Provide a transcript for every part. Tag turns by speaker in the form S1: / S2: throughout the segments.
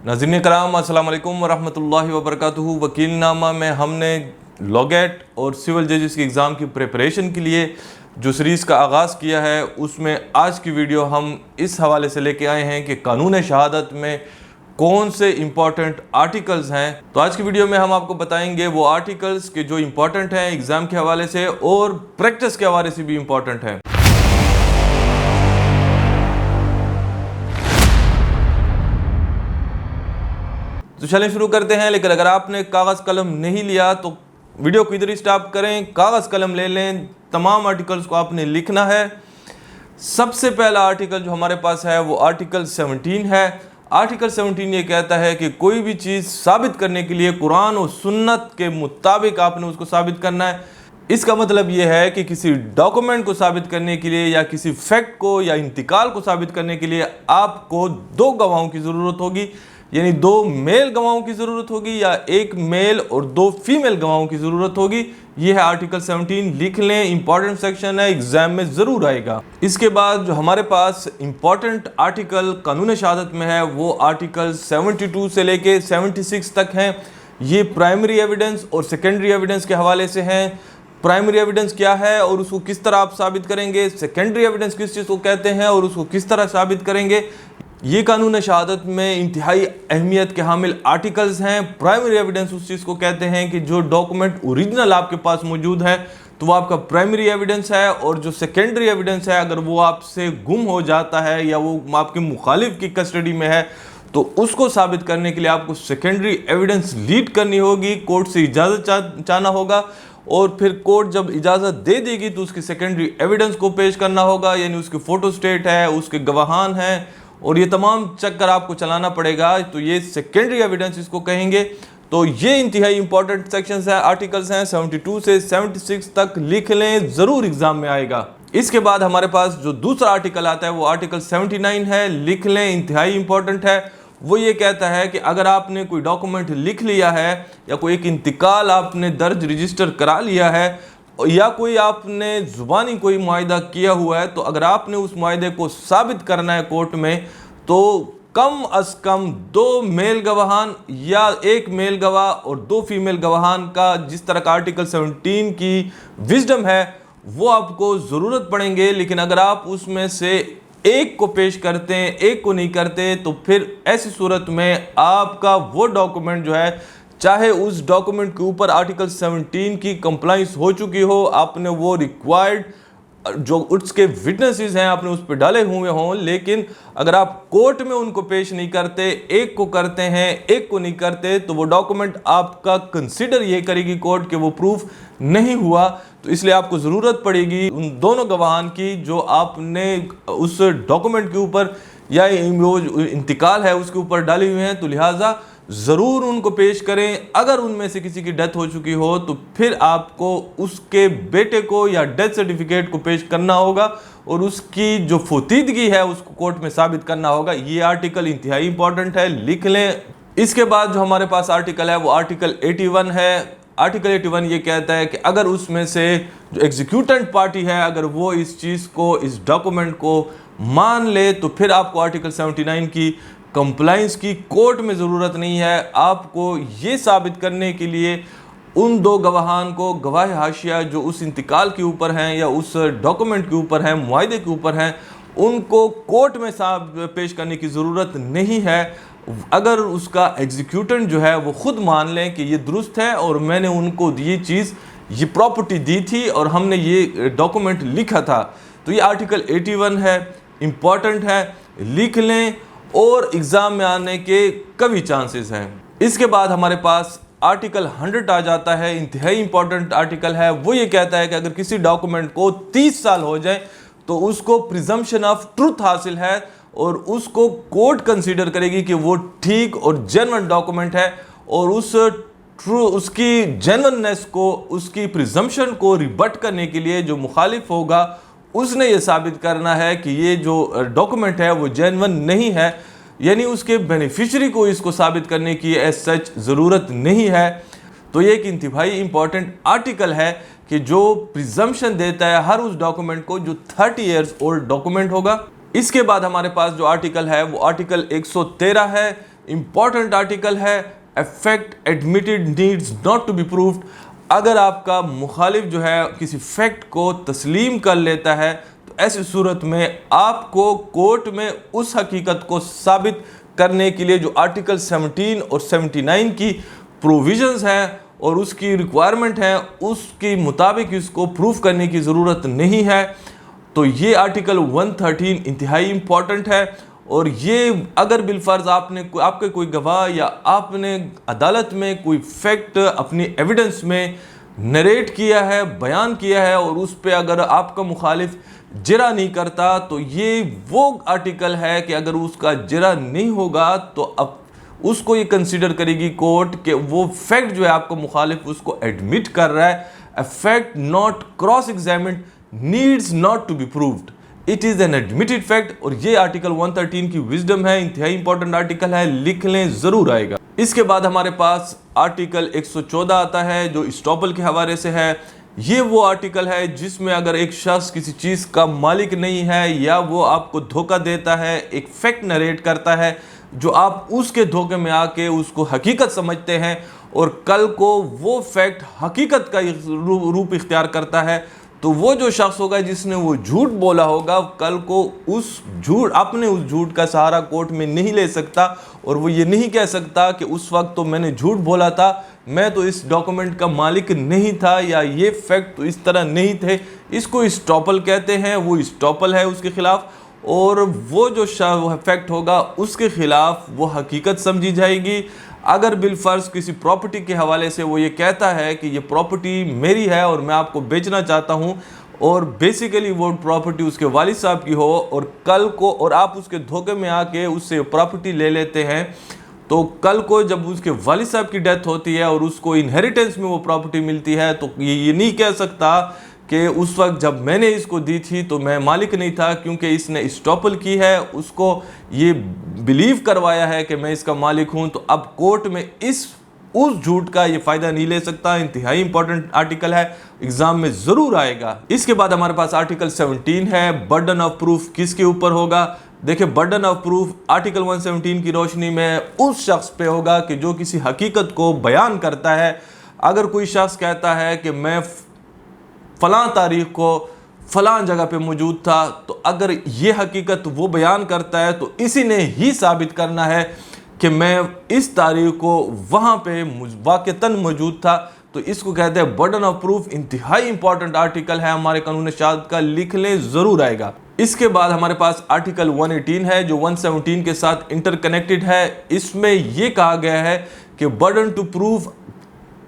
S1: नाज़रीन कराम अस्सलाम वालेकुम वरहमतुल्लाहि वबरकातुहू। वकीलनामा में हमने लॉ गेट और सिविल जजेस की एग्ज़ाम की प्रिपरेशन के लिए जो सीरीज़ का आगाज़ किया है, उसमें आज की वीडियो हम इस हवाले से लेके आए हैं कि कानून शहादत में कौन से इम्पॉर्टेंट आर्टिकल्स हैं। तो आज की वीडियो में हम आपको बताएंगे वो आर्टिकल्स के जो इम्पॉर्टेंट हैं एग्ज़ाम के हवाले से और प्रैक्टिस के हवाले से भी इम्पॉर्टेंट हैं। तो चलें शुरू करते हैं। लेकिन अगर आपने कागज़ कलम नहीं लिया तो वीडियो को इधर ही स्टॉप करें, कागज़ कलम ले लें, तमाम आर्टिकल्स को आपने लिखना है। सबसे पहला आर्टिकल जो हमारे पास है वो आर्टिकल 17 है। आर्टिकल 17 ये कहता है कि कोई भी चीज़ साबित करने के लिए कुरान और सुन्नत के मुताबिक आपने उसको साबित करना है। इसका मतलब ये है कि किसी डॉक्यूमेंट को साबित करने के लिए या किसी फैक्ट को या इंतकाल को साबित करने के लिए आपको दो गवाहों की ज़रूरत होगी, यानी दो मेल गवाहों की ज़रूरत होगी या एक मेल और दो फीमेल गवाहों की ज़रूरत होगी। ये है आर्टिकल 17, लिख लें, इंपॉर्टेंट सेक्शन है, एग्जाम में ज़रूर आएगा। इसके बाद जो हमारे पास इंपॉर्टेंट आर्टिकल कानून शहादत में है वो आर्टिकल 72 से लेके 76 तक हैं। ये प्राइमरी एविडेंस और सेकेंडरी एविडेंस के हवाले से हैं। प्राइमरी एविडेंस क्या है और उसको किस तरह आप साबित करेंगे, सेकेंडरी एविडेंस किस चीज़ को कहते हैं और उसको किस तरह साबित करेंगे, ये कानून शहादत में इंतहाई अहमियत के हामिल आर्टिकल्स हैं। प्राइमरी एविडेंस उस चीज़ को कहते हैं कि जो डॉक्यूमेंट ओरिजिनल आपके पास मौजूद है तो वो आपका प्राइमरी एविडेंस है, और जो सेकेंडरी एविडेंस है अगर वो आपसे गुम हो जाता है या वो आपके मुखालिफ की कस्टडी में है तो उसको साबित करने के लिए आपको सेकेंडरी एविडेंस लीड करनी होगी, कोर्ट से इजाज़त चाहना होगा, और फिर कोर्ट जब इजाज़त दे देगी तो उसकी सेकेंडरी एविडेंस को पेश करना होगा, यानी उसके फ़ोटो स्टेट है, उसके गवाहान हैं, और ये तमाम चक्कर आपको चलाना पड़ेगा। तो ये सेकेंडरी एविडेंस इसको कहेंगे। तो ये इंतहाई इंपॉर्टेंट सेक्शंस हैं, आर्टिकल्स हैं, 72 से 76 तक लिख लें, ज़रूर एग्जाम में आएगा। इसके बाद हमारे पास जो दूसरा आर्टिकल आता है वो आर्टिकल 79 है, लिख लें, इंतहाई इंपॉर्टेंट है। वो ये कहता है कि अगर आपने कोई डॉक्यूमेंट लिख लिया है या कोई एक इंतकाल आपने दर्ज रजिस्टर करा लिया है या कोई आपने ज़ुबानी कोई मुआहिदा किया हुआ है, तो अगर आपने उस मुआहिदे को साबित करना है कोर्ट में तो कम अज़ कम दो मेल गवाहान या एक मेल गवाह और दो फीमेल गवाहान का, जिस तरह का आर्टिकल 17 की विजडम है, वो आपको ज़रूरत पड़ेंगे। लेकिन अगर आप उसमें से एक को पेश करते हैं, एक को नहीं करते, तो फिर ऐसी सूरत में आपका वो डॉक्यूमेंट जो है, चाहे उस डॉक्यूमेंट के ऊपर आर्टिकल 17 की कंप्लाइंस हो चुकी हो, आपने वो रिक्वायर्ड जो उसके विटनेसेस हैं आपने उस पर डाले हुए हों, लेकिन अगर आप कोर्ट में उनको पेश नहीं करते, एक को करते हैं एक को नहीं करते, तो वो डॉक्यूमेंट आपका कंसिडर ये करेगी कोर्ट के वो प्रूफ नहीं हुआ। तो इसलिए आपको ज़रूरत पड़ेगी उन दोनों गवाहान की जो आपने उस डॉक्यूमेंट के ऊपर या वो इंतकाल है उसके ऊपर डाले हुए हैं, तो लिहाजा ज़रूर उनको पेश करें। अगर उनमें से किसी की डेथ हो चुकी हो तो फिर आपको उसके बेटे को या डेथ सर्टिफिकेट को पेश करना होगा और उसकी जो फौतीदगी है उसको कोर्ट में साबित करना होगा। ये आर्टिकल इंतहाई इंपॉर्टेंट है, लिख लें। इसके बाद जो हमारे पास आर्टिकल है वो आर्टिकल 81 है। आर्टिकल 81 ये कहता है कि अगर उसमें से जो एग्जीक्यूटेंट पार्टी है अगर वो इस चीज़ को, इस डॉक्यूमेंट को मान ले तो फिर आपको आर्टिकल 79 की कंप्लाइंस की कोर्ट में ज़रूरत नहीं है। आपको ये साबित करने के लिए उन दो गवाहान को, गवाह हाशिया जो उस इंतकाल के ऊपर हैं या उस डॉक्यूमेंट के ऊपर हैं, मुआहिदे के ऊपर हैं, उनको कोर्ट में पेश करने की ज़रूरत नहीं है। अगर उसका एग्जीक्यूटेंट जो है वो ख़ुद मान लें कि ये दुरुस्त है और मैंने उनको ये चीज़, ये प्रॉपर्टी दी थी और हमने ये डॉक्यूमेंट लिखा था, तो ये आर्टिकल 81 है, इम्पॉर्टेंट है, लिख लें और एग्ज़ाम में आने के कभी चांसेस हैं। इसके बाद हमारे पास आर्टिकल 100 आ जाता है, इंतहाई इंपॉर्टेंट आर्टिकल है। वो ये कहता है कि अगर किसी डॉक्यूमेंट को 30 साल हो जाए तो उसको प्रिजम्पशन ऑफ ट्रुथ हासिल है और उसको कोर्ट कंसीडर करेगी कि वो ठीक और जेन्युइन डॉक्यूमेंट है, और उसकी जेन्युइननेस को, उसकी प्रिजम्पशन को रिबट करने के लिए जो मुखालिफ होगा उसने ये साबित करना है कि ये जो डॉक्यूमेंट है वो जेन्युइन नहीं है, यानी उसके बेनिफिशरी को इसको साबित करने की एज सच ज़रूरत नहीं है। तो ये एक इंतहाई इंपॉर्टेंट आर्टिकल है कि जो प्रिजम्पशन देता है हर उस डॉक्यूमेंट को जो 30 ईयर्स ओल्ड डॉक्यूमेंट होगा। इसके बाद हमारे पास जो आर्टिकल है वो आर्टिकल 113 है, इंपॉर्टेंट आर्टिकल है, fact admitted needs not to be proved. अगर आपका मुखालिफ जो है किसी फैक्ट को तस्लीम कर लेता है तो ऐसी सूरत में आपको कोर्ट में उस हकीकत को साबित करने के लिए जो आर्टिकल 17 और 79 की प्रोविजंस हैं और उसकी रिक्वायरमेंट है उसके मुताबिक इसको प्रूफ करने की ज़रूरत नहीं है। तो ये आर्टिकल 113 इंतहाई इम्पॉर्टेंट है। और ये अगर बिलफर्ज आपके कोई गवाह या आपने अदालत में कोई फैक्ट अपनी एविडेंस में नरेट किया है, बयान किया है और उस पर अगर आपका मुखालिफ जरा नहीं करता तो ये वो आर्टिकल है कि अगर उसका जरा नहीं होगा तो अब उसको ये कंसीडर करेगी कोर्ट कि वो फैक्ट जो है आपका मुखालिफ उसको एडमिट कर रहा है। A fact not cross examined needs not to be proved, it is an admitted fact. और ये आर्टिकल 113 की विजडम है, इंतहाई इंपॉर्टेंट आर्टिकल है, लिख लें, ज़रूर आएगा। इसके बाद हमारे पास आर्टिकल 114 आता है जो इस्टॉपल के हवाले से है। ये वो आर्टिकल है जिसमें अगर एक शख्स किसी चीज़ का मालिक नहीं है या वो आपको धोखा देता है, एक फैक्ट नरेट करता है जो आप उसके धोखे में आके उसको हकीकत समझते हैं और कल को वो फैक्ट हकीकत का रूप इख्तियार करता है, तो वो जो शख्स होगा जिसने वो झूठ बोला होगा कल को उस झूठ का सहारा कोर्ट में नहीं ले सकता और वो ये नहीं कह सकता कि उस वक्त तो मैंने झूठ बोला था, मैं तो इस डॉक्यूमेंट का मालिक नहीं था या ये फैक्ट तो इस तरह नहीं थे। इसको इस्टॉपल कहते हैं, वो इस्टॉपल है उसके खिलाफ। और वो जो फैक्ट होगा उसके खिलाफ वो हकीकत समझी जाएगी। अगर बिलफर्ज किसी प्रॉपर्टी के हवाले से वो ये कहता है कि ये प्रॉपर्टी मेरी है और मैं आपको बेचना चाहता हूँ और बेसिकली वो प्रॉपर्टी उसके वालिद साहब की हो और कल को और आप उसके धोखे में आके उससे प्रॉपर्टी ले लेते हैं, तो कल को जब उसके वालिद साहब की डेथ होती है और उसको इनहेरिटेंस में वो प्रॉपर्टी मिलती है तो ये नहीं कह सकता कि उस वक्त जब मैंने इसको दी थी तो मैं मालिक नहीं था, क्योंकि इसने इस्टॉपल की है, उसको ये बिलीव करवाया है कि मैं इसका मालिक हूं। तो अब कोर्ट में उस झूठ का ये फ़ायदा नहीं ले सकता। इंतहाई इंपॉर्टेंट आर्टिकल है, एग्जाम में ज़रूर आएगा। इसके बाद हमारे पास आर्टिकल 17 है, बर्डन ऑफ प्रूफ किसके ऊपर होगा। देखिए, बर्डन ऑफ प्रूफ आर्टिकल 117 की रोशनी में उस शख्स पे होगा कि जो किसी हकीकत को बयान करता है। अगर कोई शख्स कहता है कि मैं फ़लाँ तारीख को फ़लाँ जगह पे मौजूद था, तो अगर ये हकीकत वो बयान करता है तो इसी ने ही साबित करना है कि मैं इस तारीख को वहाँ पे वाक़तन मौजूद था। तो इसको कहते हैं बर्डन ऑफ प्रूफ। इंतहाई इंपॉर्टेंट आर्टिकल है हमारे कानून शहादत का, लिख लें, ज़रूर आएगा। इसके बाद हमारे पास आर्टिकल 118 है जो 117 के साथ इंटरकनेक्टेड है। इसमें यह कहा गया है कि बर्डन टू प्रूफ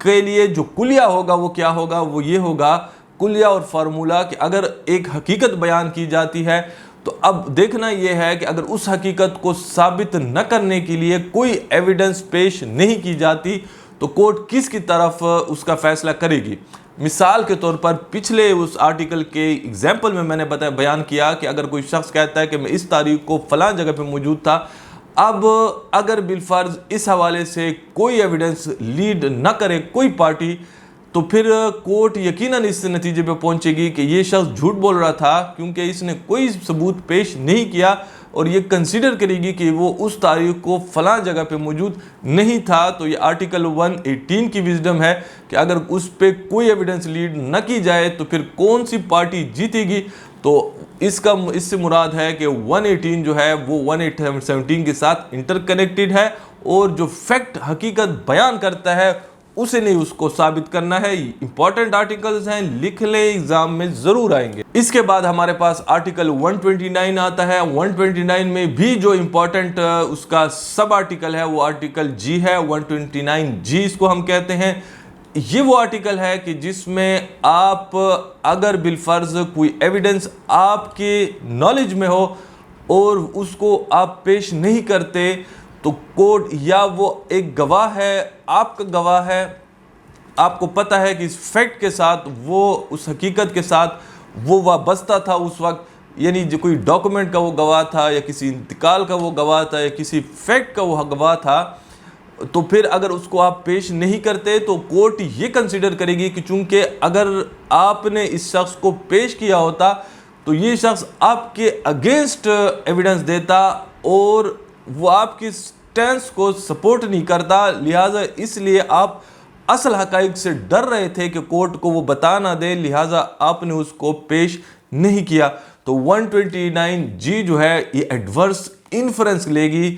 S1: के लिए जो कुलिया होगा वो क्या होगा, वो ये होगा कुलिया और फार्मूला कि अगर एक हकीकत बयान की जाती है तो अब देखना यह है कि अगर उस हकीकत को साबित न करने के लिए कोई एविडेंस पेश नहीं की जाती तो कोर्ट किसकी तरफ उसका फैसला करेगी। मिसाल के तौर पर पिछले उस आर्टिकल के एग्जाम्पल में मैंने बयान किया कि अगर कोई शख्स कहता है कि मैं इस तारीख को फ़लाँ जगह पे मौजूद था, अब अगर बिलफर्ज इस हवाले से कोई एविडेंस लीड न करे कोई पार्टी, तो फिर कोर्ट यकीनन इस नतीजे पे पहुंचेगी कि ये शख्स झूठ बोल रहा था क्योंकि इसने कोई सबूत पेश नहीं किया और ये कंसीडर करेगी कि वो उस तारीख को फ़लाँ जगह पे मौजूद नहीं था। तो ये आर्टिकल 118 की विजडम है कि अगर उस पर कोई एविडेंस लीड न की जाए तो फिर कौन सी पार्टी जीतेगी। तो इससे मुराद है कि 118 जो है वो 117 के साथ इंटरकनेक्टेड है और जो फैक्ट हकीकत बयान करता है उसे नहीं उसको साबित करना है। इंपॉर्टेंट आर्टिकल्स हैं, लिख ले, एग्जाम में जरूर आएंगे। इसके बाद हमारे पास आर्टिकल 129 आता है। 129 में भी जो इंपॉर्टेंट उसका सब आर्टिकल है वो आर्टिकल जी है, 129 जी इसको हम कहते हैं। ये वो आर्टिकल है कि जिसमें आप अगर बिलफर्ज कोई एविडेंस आपके नॉलेज में हो और उसको आप पेश नहीं करते तो कोर्ट या वो एक गवाह है, आपका गवाह है, आपको पता है कि इस फैक्ट के साथ वो उस हकीकत के साथ वो वाबस्ता था उस वक्त, यानी जो कोई डॉक्यूमेंट का वो गवाह था या किसी इंतकाल का वो गवाह था या किसी फैक्ट का वो गवाह था, तो फिर अगर उसको आप पेश नहीं करते तो कोर्ट ये कंसिडर करेगी कि चूंकि अगर आपने इस शख्स को पेश किया होता तो ये शख्स आपके अगेंस्ट एविडेंस देता और वो आपकी टेंस को सपोर्ट नहीं करता, लिहाजा इसलिए आप असल हकाइक से डर रहे थे कि कोर्ट को वो बता ना दे, लिहाजा आपने उसको पेश नहीं किया। तो 129G जो है ये एडवर्स इन्फ्रेंस लेगी।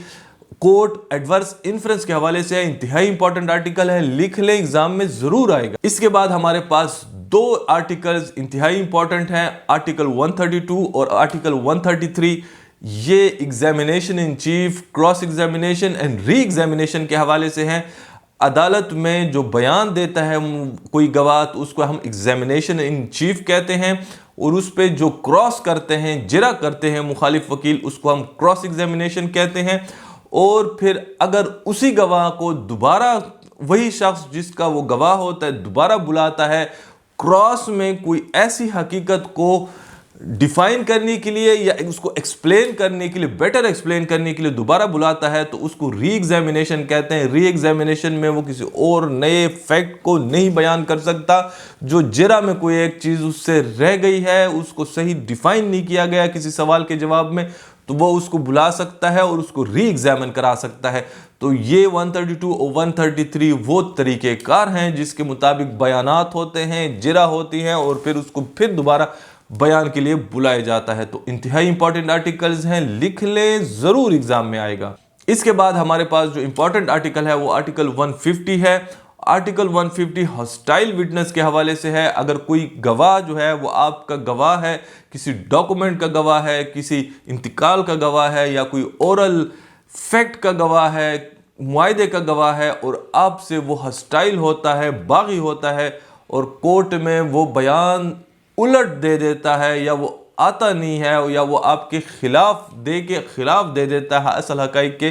S1: कोर्ट एडवर्स इन्फ्रेंस के हवाले से इंतहाई इंपॉर्टेंट आर्टिकल है, लिख ले, एग्जाम में जरूर आएगा। इसके बाद हमारे पास दो आर्टिकल्स इंतहाई इंपॉर्टेंट हैं, आर्टिकल 132 और आर्टिकल 133। ये examination in chief, cross examination and re examination के हवाले से हैं। अदालत में जो बयान देता है कोई गवाह, तो उसको हम एग्जामिनेशन इन चीफ कहते हैं, और उस पर जो क्रॉस करते हैं, जिरा करते हैं मुखालिफ वकील, उसको हम क्रॉस एग्जामिनेशन कहते हैं। और फिर अगर उसी गवाह को दोबारा वही शख्स जिसका वो गवाह होता है दोबारा बुलाता है क्रॉस में कोई ऐसी हकीकत को डिफाइन करने के लिए या उसको एक्सप्लेन करने के लिए, बेटर एक्सप्लेन करने के लिए दोबारा बुलाता है, तो उसको री एग्जामिनेशन कहते हैं। री एग्जामिनेशन में वो किसी और नए फैक्ट को नहीं बयान कर सकता, जो जिरा में कोई एक चीज़ उससे रह गई है, उसको सही डिफाइन नहीं किया गया किसी सवाल के जवाब में, तो वो उसको बुला सकता है और उसको री एग्जामिन करा सकता है। तो ये 132 और 133 वो तरीक़ेकार हैं जिसके मुताबिक बयानात होते हैं, जिरा होती हैं और फिर उसको फिर दोबारा बयान के लिए बुलाया जाता है। तो इंतहाई इंपॉर्टेंट आर्टिकल्स हैं, लिख लें, ज़रूर एग्जाम में आएगा। इसके बाद हमारे पास जो इंपॉर्टेंट आर्टिकल है वो आर्टिकल 150 है। आर्टिकल 150 हॉस्टाइल विटनेस के हवाले से है। अगर कोई गवाह जो है वो आपका गवाह है, किसी डॉक्यूमेंट का गवाह है, किसी इंतकाल का गवाह है, या कोई ओरल फैक्ट का गवाह है, मुआहदे का गवाह है, और आपसे वो हॉस्टाइल होता है, बागी होता है, और कोर्ट में वो बयान उलट दे देता है, या वो आता नहीं है, या वो आपके खिलाफ दे देता है असल हकाइक के,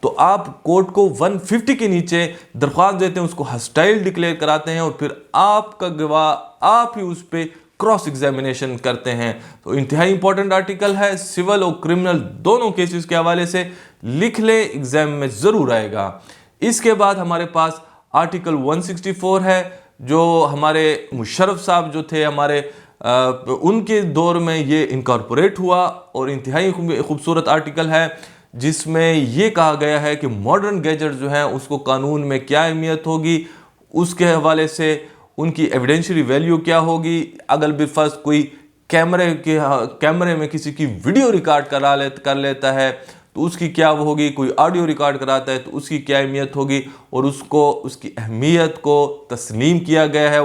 S1: तो आप कोर्ट को 150 के नीचे दरख्वास्त देते हैं, उसको हॉस्टाइल डिक्लेयर कराते हैं, और फिर आपका गवाह आप ही उस पर क्रॉस एग्जामिनेशन करते हैं। तो इंतहाई इंपॉर्टेंट आर्टिकल है, सिविल और क्रिमिनल दोनों केसेस के हवाले से लिख ले, एग्जाम में ज़रूर आएगा। इसके बाद हमारे पास आर्टिकल 164 है, जो हमारे मुशर्रफ साहब जो थे हमारे उनके दौर में ये इनकॉर्पोरेट हुआ, और इंतहाई खूबसूरत आर्टिकल है जिसमें ये कहा गया है कि मॉडर्न गैजेट जो है उसको कानून में क्या अहमियत होगी, उसके हवाले से उनकी एविडेंशियरी वैल्यू क्या होगी। अगर बिलफर्ज कोई कैमरे में किसी की वीडियो रिकॉर्ड कर लेता है तो उसकी क्या वो होगी, कोई ऑडियो रिकॉर्ड कराता है तो उसकी क्या अहमियत होगी, और उसको उसकी अहमियत को तस्लीम किया गया है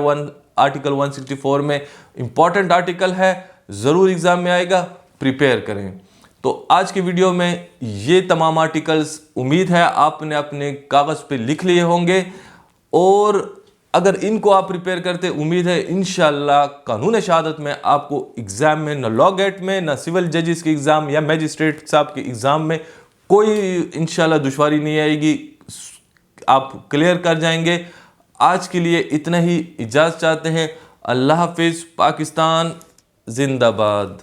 S1: आर्टिकल 164 में। इम्पॉर्टेंट आर्टिकल है, ज़रूर एग्ज़ाम में आएगा, प्रिपेयर करें। तो आज की वीडियो में ये तमाम आर्टिकल्स उम्मीद है आपने अपने कागज़ पे लिख लिए होंगे, और अगर इनको आप प्रिपेयर करते उम्मीद है इंशाल्लाह कानून शहादत में आपको एग्ज़ाम में, न लॉ गेट में, न सिविल जजेस के एग्ज़ाम या मैजिस्ट्रेट साहब के एग्ज़ाम में कोई इंशाल्लाह दुश्वारी नहीं आएगी, आप क्लियर कर जाएंगे। आज के लिए इतना ही, इजाज़त चाहते हैं। अल्लाह हाफिज़। पाकिस्तान जिंदाबाद।